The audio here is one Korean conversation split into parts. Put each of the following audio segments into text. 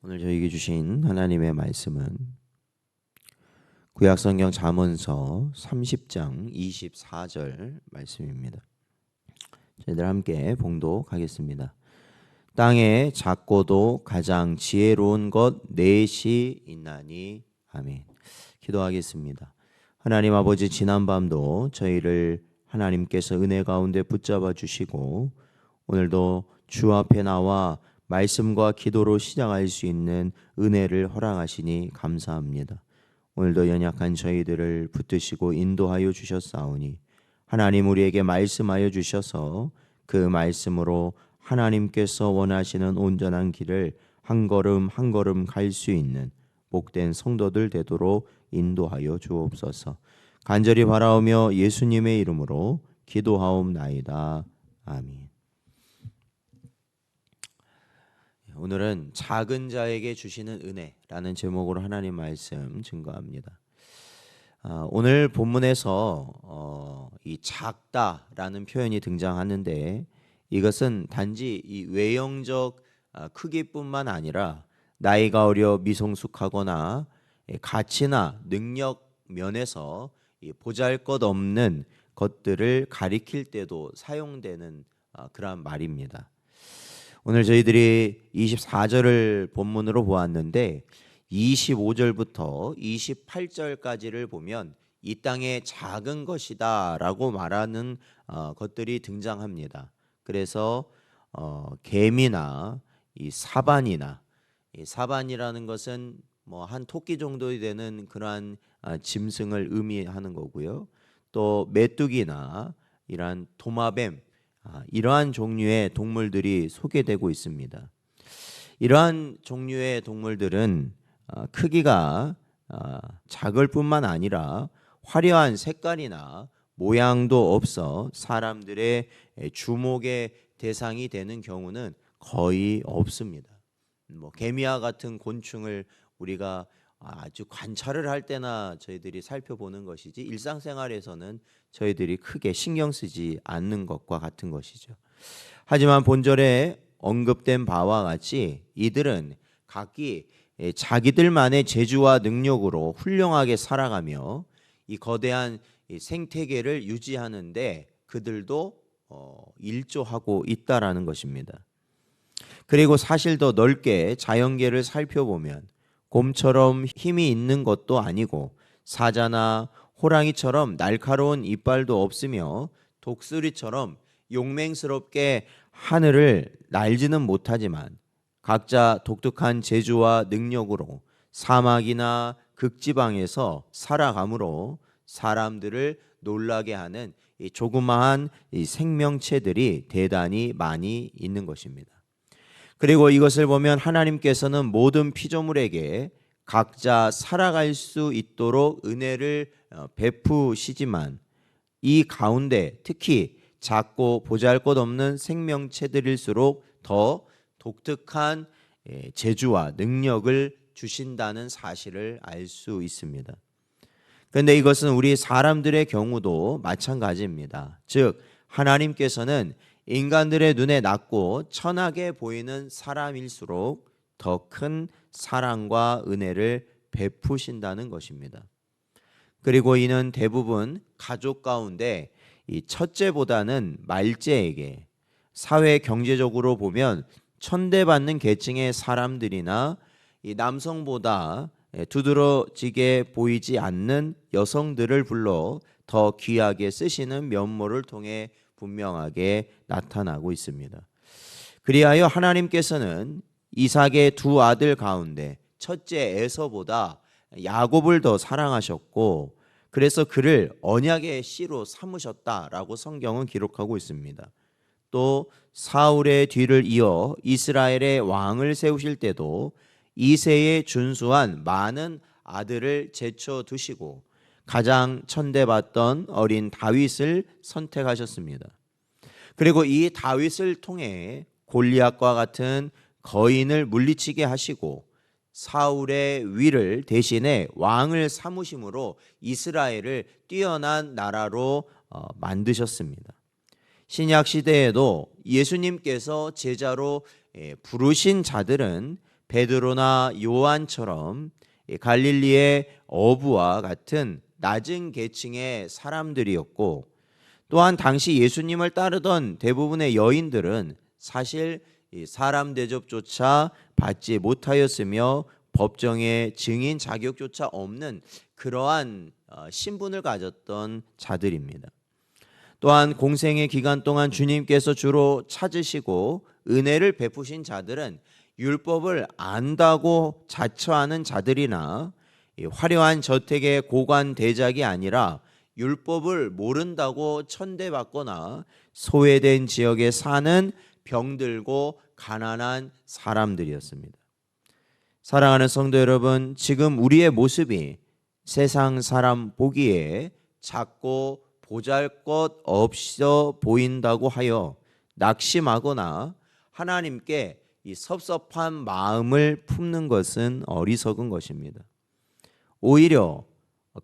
오늘 저에게 주신 하나님의 말씀은 구약성경 잠언서 30장 24절 말씀입니다. 저희들 함께 봉독하겠습니다. 땅에 작고도 가장 지혜로운 것 넷이 있나니. 아멘. 기도하겠습니다. 하나님 아버지, 지난밤도 저희를 하나님께서 은혜 가운데 붙잡아 주시고 오늘도 주 앞에 나와 말씀과 기도로 시작할 수 있는 은혜를 허락하시니 감사합니다. 오늘도 연약한 저희들을 붙드시고 인도하여 주셨사오니 하나님 우리에게 말씀하여 주셔서 그 말씀으로 하나님께서 원하시는 온전한 길을 한 걸음 한 걸음 갈 수 있는 복된 성도들 되도록 인도하여 주옵소서. 간절히 바라오며 예수님의 이름으로 기도하옵나이다. 아멘. 오늘은 작은 자에게 주시는 은혜라는 제목으로 하나님 말씀 증거합니다. 오늘 본문에서 이 작다라는 표현이 등장하는데 이것은 단지 이 외형적 크기뿐만 아니라 나이가 어려 미성숙하거나 가치나 능력 면에서 보잘것없는 것들을 가리킬 때도 사용되는 그런 말입니다. 오늘 저희들이 24절을 본문으로 보았는데 25절부터 28절까지를 보면 이 땅의 작은 것이다 라고 말하는 것들이 등장합니다. 그래서 개미나 이 사반이나, 이 사반이라는 것은 뭐 한 토끼 정도 되는 그러한 짐승을 의미하는 거고요. 또 메뚜기나 이러한 도마뱀, 이러한 종류의 동물들이 소개되고 있습니다. 이러한 종류의 동물들은 크기가 작을 뿐만 아니라 화려한 색깔이나 모양도 없어 사람들의 주목의 대상이 되는 경우는 거의 없습니다. 뭐 개미와 같은 곤충을 우리가 아주 관찰을 할 때나 저희들이 살펴보는 것이지 일상생활에서는 저희들이 크게 신경 쓰지 않는 것과 같은 것이죠. 하지만 본절에 언급된 바와 같이 이들은 각기 자기들만의 재주와 능력으로 훌륭하게 살아가며 이 거대한 생태계를 유지하는데 그들도 일조하고 있다라는 것입니다. 그리고 사실 더 넓게 자연계를 살펴보면 곰처럼 힘이 있는 것도 아니고 사자나 호랑이처럼 날카로운 이빨도 없으며 독수리처럼 용맹스럽게 하늘을 날지는 못하지만 각자 독특한 재주와 능력으로 사막이나 극지방에서 살아가므로 사람들을 놀라게 하는 이 조그마한 이 생명체들이 대단히 많이 있는 것입니다. 그리고 이것을 보면 하나님께서는 모든 피조물에게 각자 살아갈 수 있도록 은혜를 베푸시지만 이 가운데 특히 작고 보잘것없는 생명체들일수록 더 독특한 재주와 능력을 주신다는 사실을 알 수 있습니다. 그런데 이것은 우리 사람들의 경우도 마찬가지입니다. 즉 하나님께서는 인간들의 눈에 낮고 천하게 보이는 사람일수록 더 큰 사랑과 은혜를 베푸신다는 것입니다. 그리고 이는 대부분 가족 가운데 이 첫째보다는 말째에게, 사회 경제적으로 보면 천대받는 계층의 사람들이나 이 남성보다 두드러지게 보이지 않는 여성들을 불러 더 귀하게 쓰시는 면모를 통해 분명하게 나타나고 있습니다. 그리하여 하나님께서는 이삭의 두 아들 가운데 첫째 에서보다 야곱을 더 사랑하셨고 그래서 그를 언약의 씨로 삼으셨다라고 성경은 기록하고 있습니다. 또 사울의 뒤를 이어 이스라엘의 왕을 세우실 때도 이새에 준수한 많은 아들을 제쳐두시고 가장 천대받던 어린 다윗을 선택하셨습니다. 그리고 이 다윗을 통해 골리앗과 같은 거인을 물리치게 하시고 사울의 위를 대신에 왕을 삼으심으로 이스라엘을 뛰어난 나라로 만드셨습니다. 신약 시대에도 예수님께서 제자로 부르신 자들은 베드로나 요한처럼 갈릴리의 어부와 같은 낮은 계층의 사람들이었고, 또한 당시 예수님을 따르던 대부분의 여인들은 사실 사람 대접조차 받지 못하였으며 법정의 증인 자격조차 없는 그러한 신분을 가졌던 자들입니다. 또한 공생의 기간 동안 주님께서 주로 찾으시고 은혜를 베푸신 자들은 율법을 안다고 자처하는 자들이나 화려한 저택의 고관 대작이 아니라 율법을 모른다고 천대받거나 소외된 지역에 사는 병들고 가난한 사람들이었습니다. 사랑하는 성도 여러분, 지금 우리의 모습이 세상 사람 보기에 작고 보잘것 없어 보인다고 하여 낙심하거나 하나님께 이 섭섭한 마음을 품는 것은 어리석은 것입니다. 오히려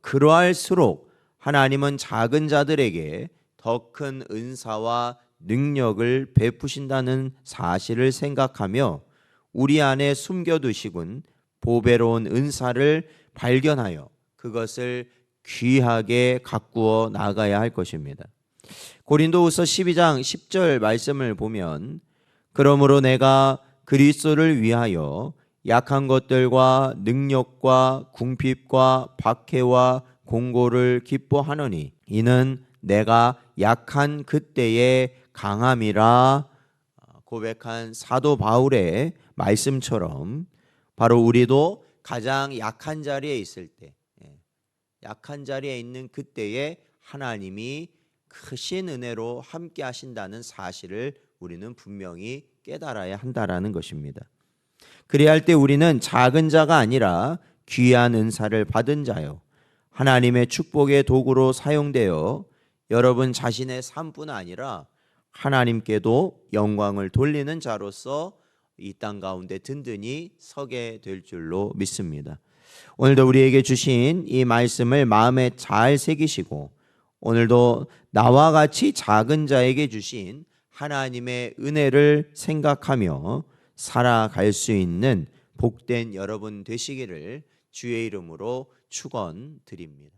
그러할수록 하나님은 작은 자들에게 더 큰 은사와 능력을 베푸신다는 사실을 생각하며 우리 안에 숨겨두시군 보배로운 은사를 발견하여 그것을 귀하게 가꾸어 나가야 할 것입니다. 고린도후서 12장 10절 말씀을 보면, 그러므로 내가 그리스도를 위하여 약한 것들과 능력과 궁핍과 박해와 공고를 기뻐하노니 이는 내가 약한 그때의 강함이라 고백한 사도 바울의 말씀처럼 바로 우리도 가장 약한 자리에 있을 때, 약한 자리에 있는 그때에 하나님이 크신 은혜로 함께 하신다는 사실을 우리는 분명히 깨달아야 한다라는 것입니다. 그래야 할 때 우리는 작은 자가 아니라 귀한 은사를 받은 자요, 하나님의 축복의 도구로 사용되어 여러분 자신의 삶뿐 아니라 하나님께도 영광을 돌리는 자로서 이 땅 가운데 든든히 서게 될 줄로 믿습니다. 오늘도 우리에게 주신 이 말씀을 마음에 잘 새기시고 오늘도 나와 같이 작은 자에게 주신 하나님의 은혜를 생각하며 살아갈 수 있는 복된 여러분 되시기를 주의 이름으로 축원드립니다.